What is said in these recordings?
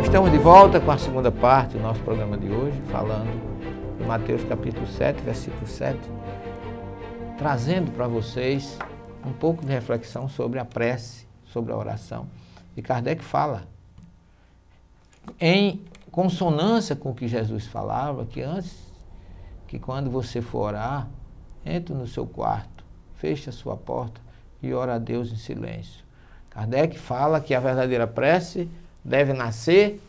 Estamos de volta com a segunda parte do nosso programa de hoje, falando de Mateus capítulo 7, versículo 7, trazendo para vocês um pouco de reflexão sobre a prece, sobre a oração. E Kardec fala, em consonância com o que Jesus falava, que quando você for orar, entre no seu quarto, feche a sua porta e ora a Deus em silêncio. Kardec fala que a verdadeira prece deve nascer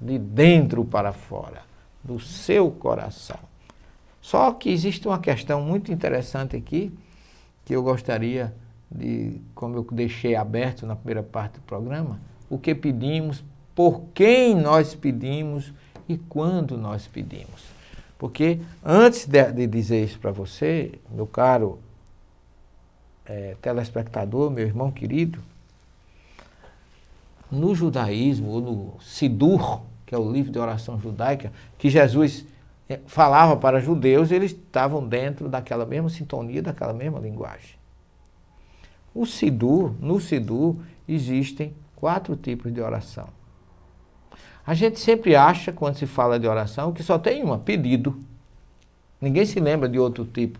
de dentro para fora, do seu coração. Só que existe uma questão muito interessante aqui, que eu gostaria de, como eu deixei aberto na primeira parte do programa, o que pedimos, por quem nós pedimos e quando nós pedimos. Porque antes de dizer isso para você, meu caro telespectador, meu irmão querido, no judaísmo, ou no Sidur, que é o livro de oração judaica, que Jesus falava para judeus, eles estavam dentro daquela mesma sintonia, daquela mesma linguagem. No Sidur existem 4 tipos de oração. A gente sempre acha, quando se fala de oração, que só tem uma, pedido. Ninguém se lembra de outro tipo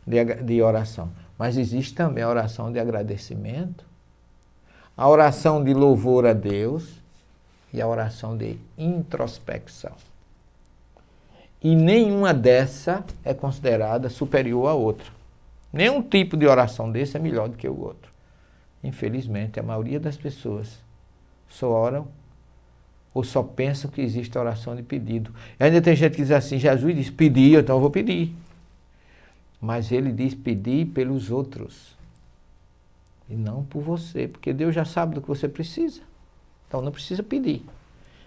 de oração. Mas existe também a oração de agradecimento, a oração de louvor a Deus e a oração de introspecção. E nenhuma dessa é considerada superior à outra. Nenhum tipo de oração desse é melhor do que o outro. Infelizmente, a maioria das pessoas só oram ou só pensam que existe a oração de pedido. E ainda tem gente que diz assim, Jesus diz, pedir, então eu vou pedir. Mas ele diz, pedir pelos outros. E não por você, porque Deus já sabe do que você precisa. Então não precisa pedir.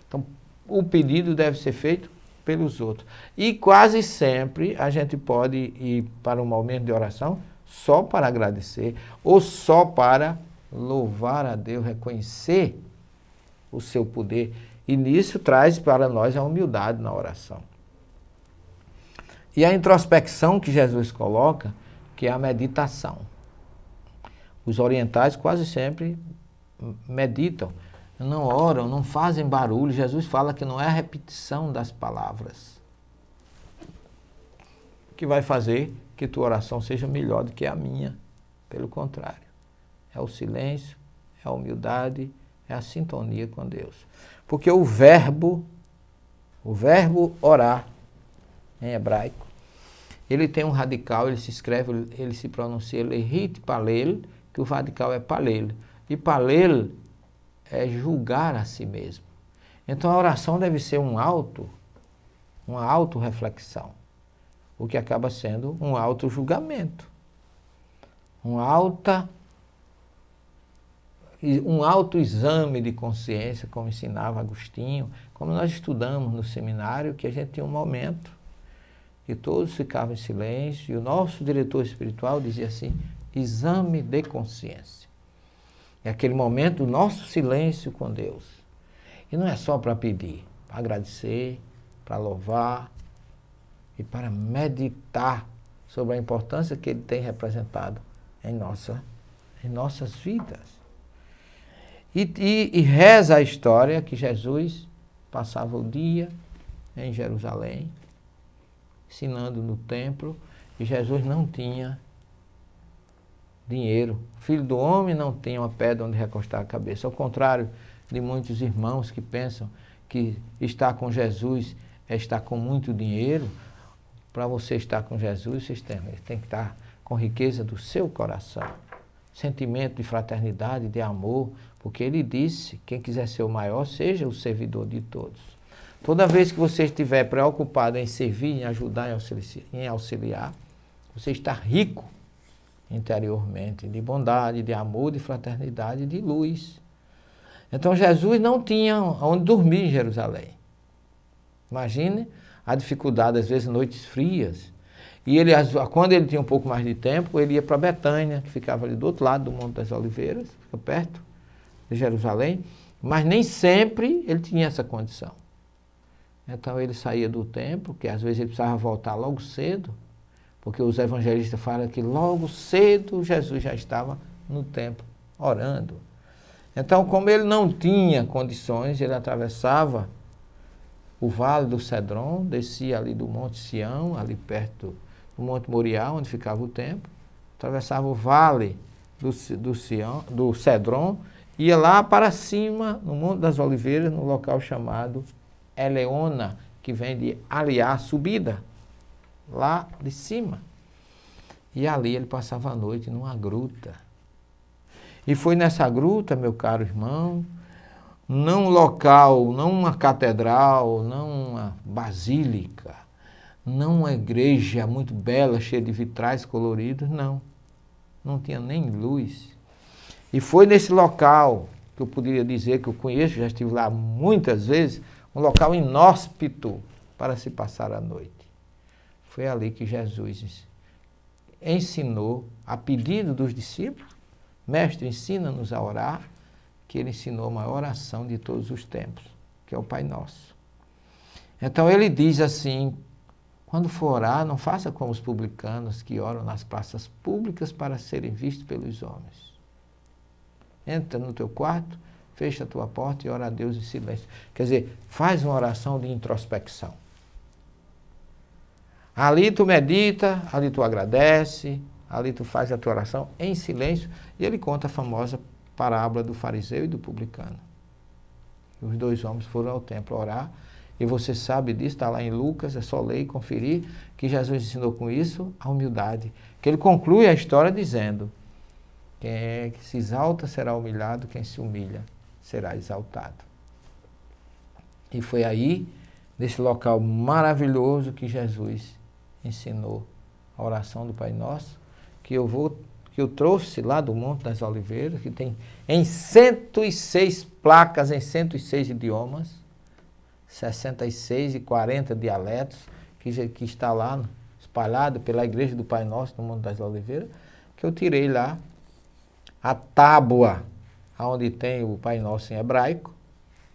Então o pedido deve ser feito pelos outros. E quase sempre a gente pode ir para um momento de oração só para agradecer ou só para louvar a Deus, reconhecer o seu poder. E nisso traz para nós a humildade na oração. E a introspecção que Jesus coloca, que é a meditação. Os orientais quase sempre meditam, não oram, não fazem barulho. Jesus fala que não é a repetição das palavras que vai fazer que tua oração seja melhor do que a minha. Pelo contrário, é o silêncio, é a humildade, é a sintonia com Deus. Porque o verbo orar, em hebraico, ele tem um radical, ele se escreve, ele se pronuncia lehit palel, que o radical é palel. E palel é julgar a si mesmo. Então a oração deve ser uma autorreflexão, o que acaba sendo um auto-julgamento, um autoexame de consciência, como ensinava Agostinho, como nós estudamos no seminário, que a gente tinha um momento que todos ficavam em silêncio e o nosso diretor espiritual dizia assim, exame de consciência. É aquele momento do nosso silêncio com Deus. E não é só para pedir, para agradecer, para louvar e para meditar sobre a importância que Ele tem representado em nossas vidas. E reza a história que Jesus passava o dia em Jerusalém, ensinando no templo, e Jesus não tinha dinheiro. O Filho do Homem não tem uma pedra onde recostar a cabeça. Ao contrário de muitos irmãos que pensam que estar com Jesus é estar com muito dinheiro. Para você estar com Jesus, você tem que estar com riqueza do seu coração. Sentimento de fraternidade, de amor, porque Ele disse, quem quiser ser o maior, seja o servidor de todos. Toda vez que você estiver preocupado em servir, em ajudar, em auxiliar, você está rico interiormente, de bondade, de amor, de fraternidade, de luz. Então Jesus não tinha onde dormir em Jerusalém. Imagine a dificuldade, às vezes, noites frias. E ele, quando ele tinha um pouco mais de tempo, ele ia para Betânia, que ficava ali do outro lado do Monte das Oliveiras, fica perto de Jerusalém, mas nem sempre ele tinha essa condição. Então ele saía do templo, que às vezes ele precisava voltar logo cedo, porque os evangelistas falam que logo cedo Jesus já estava no templo orando. Então, como ele não tinha condições, ele atravessava o Vale do Cedron, descia ali do Monte Sião, ali perto do Monte Moriá, onde ficava o templo, atravessava o Vale do Cedron, ia lá para cima, no Monte das Oliveiras, no local chamado Eleona, que vem de aliar, subida, lá de cima. E ali ele passava a noite numa gruta. E foi nessa gruta, meu caro irmão, não um local, não uma catedral, não uma basílica, não uma igreja muito bela, cheia de vitrais coloridos, não. Não tinha nem luz. E foi nesse local, que eu poderia dizer que eu conheço, já estive lá muitas vezes, um local inóspito para se passar a noite. Foi ali que Jesus ensinou, a pedido dos discípulos, Mestre, ensina-nos a orar, que ele ensinou a maior oração de todos os tempos, que é o Pai Nosso. Então ele diz assim, quando for orar, não faça como os publicanos que oram nas praças públicas para serem vistos pelos homens. Entra no teu quarto, fecha a tua porta e ora a Deus em silêncio. Quer dizer, faz uma oração de introspecção. Ali tu medita, ali tu agradece, ali tu faz a tua oração em silêncio. E ele conta a famosa parábola do fariseu e do publicano. Os dois homens foram ao templo orar. E você sabe disso, está lá em Lucas, é só ler e conferir, que Jesus ensinou com isso a humildade. Que ele conclui a história dizendo, quem se exalta será humilhado, quem se humilha será exaltado. E foi aí, nesse local maravilhoso, que Jesus ensinou a oração do Pai Nosso, que eu trouxe lá do Monte das Oliveiras, que tem em 106 placas, em 106 idiomas, 66 e 40 dialetos, que está lá espalhado pela Igreja do Pai Nosso no Monte das Oliveiras, que eu tirei lá a tábua, onde tem o Pai Nosso em hebraico,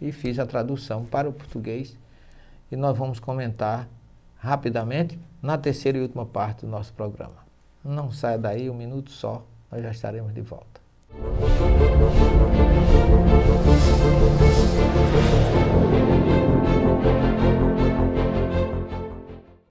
e fiz a tradução para o português. E nós vamos comentar rapidamente na terceira e última parte do nosso programa. Não saia daí, um minuto só, nós já estaremos de volta.